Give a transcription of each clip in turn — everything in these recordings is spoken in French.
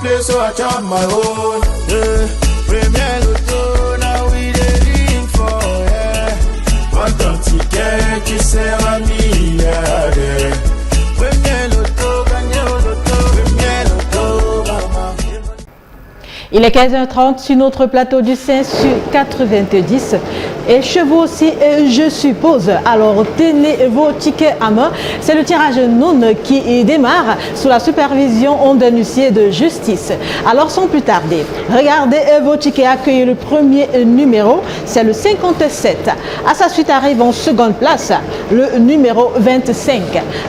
play, so I chop my own. Yeah. Premier Loto, now we dey drink for, yeah. What don't ticket, qui sert à milliardaire. Premier Loto, gagné au loto, premier Loto, maman. Il est 15h30 sur notre plateau du Saint sur 90 et chez vous aussi, je suppose. Alors tenez vos tickets à main. C'est le tirage Noun qui démarre sous la supervision d'un huissier de justice. Alors sans plus tarder, regardez vos tickets, accueillez le premier numéro, c'est le 57. À sa suite arrive en seconde place le numéro 25.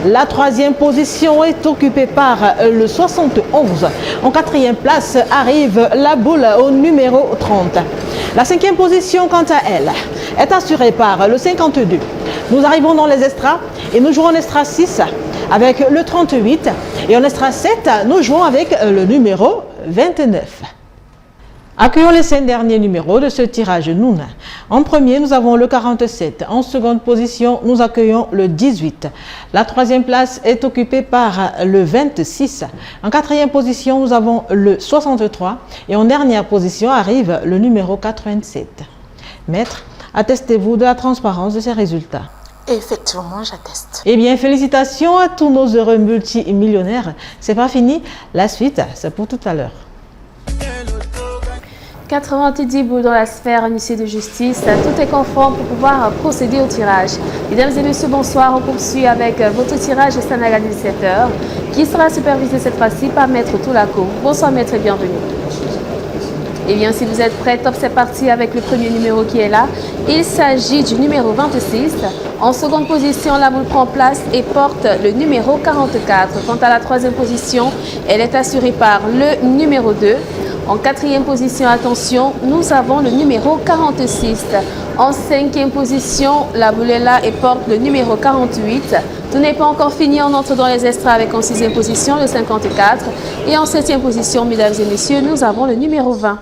La troisième position est occupée par le 71. En quatrième place arrive la boule au numéro 30. La cinquième position, quant à elle, est assurée par le 52. Nous arrivons dans les extras et nous jouons en extra 6 avec le 38 et en extra 7, nous jouons avec le numéro 29. Accueillons les 5 derniers numéros de ce tirage Noun. En premier, nous avons le 47. En seconde position, nous accueillons le 18. La troisième place est occupée par le 26. En quatrième position, nous avons le 63. Et en dernière position arrive le numéro 87. Maître, attestez-vous de la transparence de ces résultats? Effectivement, j'atteste. Eh bien, félicitations à tous nos heureux multimillionnaires. C'est pas fini. La suite, c'est pour tout à l'heure. 90 boules dans la sphère, un huissier de justice, tout est conforme pour pouvoir procéder au tirage. Mesdames et messieurs, bonsoir. On poursuit avec votre tirage Sanaga 17h qui sera supervisé cette fois-ci par Maître Toulako. Bonsoir Maître et bienvenue. Eh bien, si vous êtes prêts, top, c'est parti avec le premier numéro qui est là. Il s'agit du numéro 26. En seconde position, la boule prend place et porte le numéro 44. Quant à la troisième position, elle est assurée par le numéro 2. En quatrième position, attention, nous avons le numéro 46. En cinquième position, la boule est là et porte le numéro 48. Tout n'est pas encore fini, on entre dans les extras avec en sixième position le 54. Et en septième position, mesdames et messieurs, nous avons le numéro 20.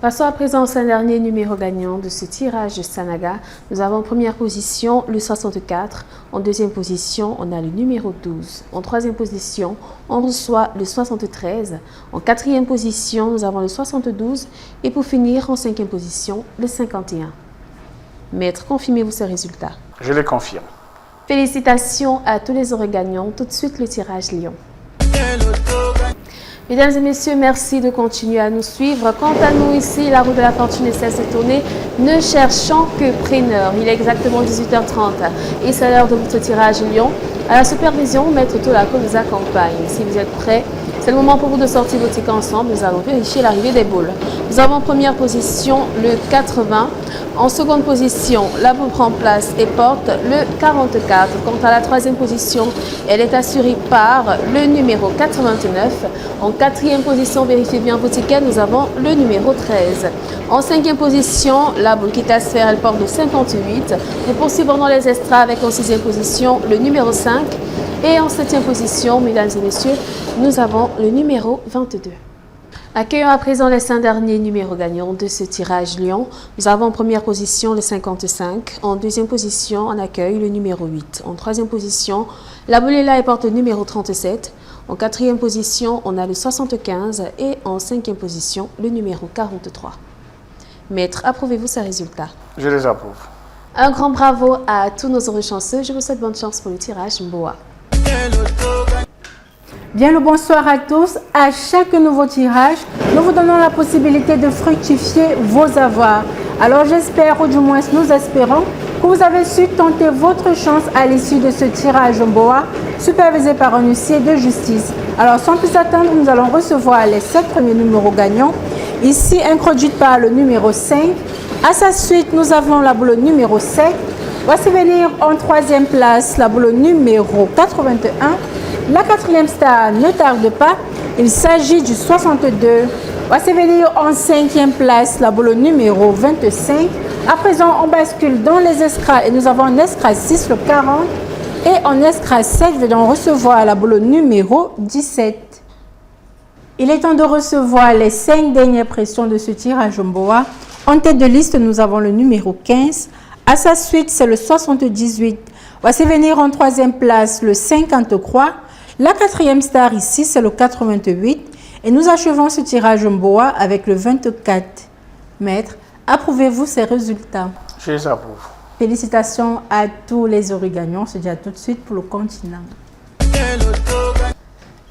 Passons à présent au 5 dernier numéro gagnant de ce tirage de Sanaga. Nous avons en première position le 64. En deuxième position, on a le numéro 12. En troisième position, on reçoit le 73. En quatrième position, nous avons le 72. Et pour finir, en cinquième position, le 51. Maître, confirmez-vous ces résultats? Je les confirme. Félicitations à tous les heureux gagnants. Tout de suite, le tirage Lyon. Mesdames et messieurs, merci de continuer à nous suivre. Quant à nous ici, la roue de la fortune cesse de tourner. Ne cherchons que preneur. Il est exactement 18h30 et c'est l'heure de votre tirage Lyon. À la supervision, Maître Toulako nous accompagne. Si vous êtes prêts, c'est le moment pour vous de sortir vos tickets ensemble. Nous allons vérifier l'arrivée des boules. Nous avons en première position le 80. En seconde position, la boule prend place et porte le 44. Quant à la troisième position, elle est assurée par le numéro 89. En quatrième position, vérifiez bien vos tickets, nous avons le numéro 13. En cinquième position, la boule quitte la sphère, elle porte le 58. Nous poursuivons dans les extras avec en sixième position le numéro 5. Et en septième position, mesdames et messieurs, nous avons le numéro 22. Accueillons à présent les 5 derniers numéros gagnants de ce tirage Lyon. Nous avons en première position le 55. En deuxième position, on accueille le numéro 8. En troisième position, la boule est là et porte le numéro 37. En quatrième position, on a le 75. Et en cinquième position, le numéro 43. Maître, approuvez-vous ces résultats? Je les approuve. Un grand bravo à tous nos heureux chanceux. Je vous souhaite bonne chance pour le tirage Mboa. Bien le bonsoir à tous. À chaque nouveau tirage, nous vous donnons la possibilité de fructifier vos avoirs. Alors j'espère, ou du moins nous espérons, que vous avez su tenter votre chance à l'issue de ce tirage Mboa, supervisé par un huissier de justice. Alors sans plus attendre, nous allons recevoir les 7 premiers numéros gagnants, ici introduites par le numéro 5. À sa suite, nous avons la boule numéro 7. Voici venir en troisième place la boule numéro 81. La quatrième star ne tarde pas, il s'agit du 62. Voici venir en cinquième place la boule numéro 25. À présent, on bascule dans les escras et nous avons en escras 6 le 40 et en escras 7, venons recevoir la boule numéro 17. Il est temps de recevoir les 5 dernières pressions de ce tirage Mboa. En tête de liste, nous avons le numéro 15. À sa suite, c'est le 78. Voici venir en troisième place le 53. La quatrième star ici, c'est le 88. Et nous achevons ce tirage en bois avec le 24. Maître, approuvez-vous ces résultats? Je les approuve. Félicitations à tous les heureux gagnants. On se dit à tout de suite pour le continent.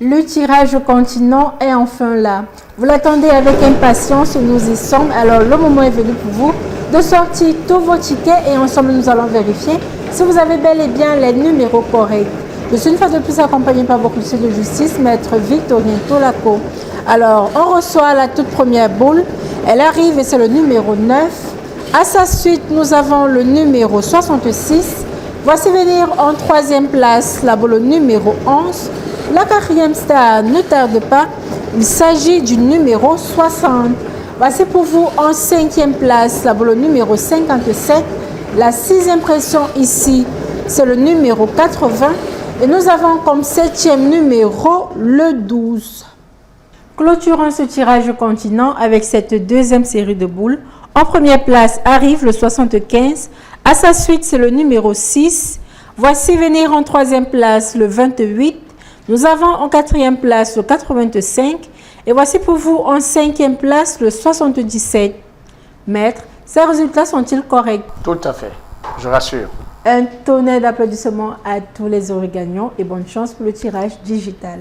Le tirage au continent est enfin là. Vous l'attendez avec impatience, nous y sommes. Alors le moment est venu pour vous de sortir tous vos tickets et ensemble nous allons vérifier si vous avez bel et bien les numéros corrects. Je suis une fois de plus accompagnée par votre huissier de justice, Maître Victorien Tolaco. Alors on reçoit la toute première boule. Elle arrive et c'est le numéro 9. À sa suite, nous avons le numéro 66. Voici venir en troisième place la boule numéro 11. La quatrième star ne tarde pas. Il s'agit du numéro 60. Voici pour vous en cinquième place la boule numéro 57. La sixième pression ici, c'est le numéro 80. Et nous avons comme septième numéro le 12. Clôturons ce tirage au continent avec cette deuxième série de boules. En première place arrive le 75. À sa suite, c'est le numéro 6. Voici venir en troisième place le 28. Nous avons en quatrième place le 85. Et voici pour vous en cinquième place le 77. Maître, ces résultats sont-ils corrects? Tout à fait, je rassure. Un tonnerre d'applaudissements à tous les heureux gagnants et bonne chance pour le tirage digital.